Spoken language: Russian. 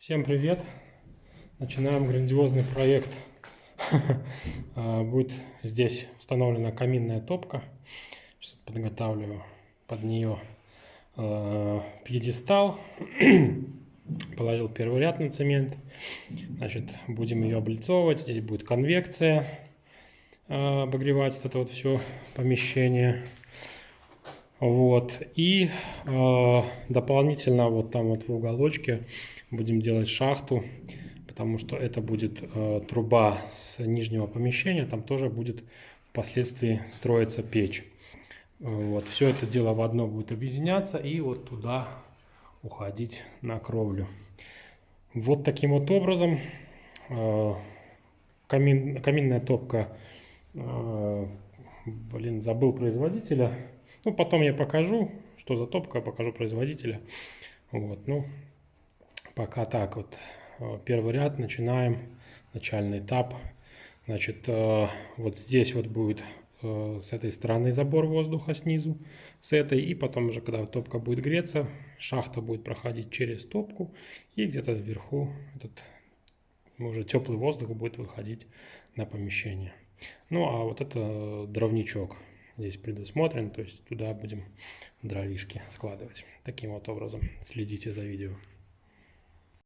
Всем привет! Начинаем грандиозный проект. Будет здесь установлена каминная топка. Сейчас подготавливаю под нее пьедестал. Положил первый ряд на цемент. Значит, будем ее облицовывать. Здесь будет конвекция, обогревать это вот все помещение. Вот. И дополнительно вот там вот в уголочке будем делать шахту, потому что это будет труба с нижнего помещения, там тоже будет впоследствии строиться печь. Вот. Все это дело в одно будет объединяться и вот туда уходить на кровлю. Вот таким вот образом каминная топка, забыл производителя. Ну, потом я покажу, что за топка, покажу производителя. Вот, ну, пока так вот. Первый ряд, начинаем, начальный этап. Значит, вот здесь вот будет с этой стороны забор воздуха снизу, с этой, и потом уже, когда топка будет греться, шахта будет проходить через топку, и где-то вверху этот уже теплый воздух будет выходить на помещение. Ну, а вот это дровничок здесь предусмотрен, то есть туда будем дровишки складывать. Таким вот образом следите за видео.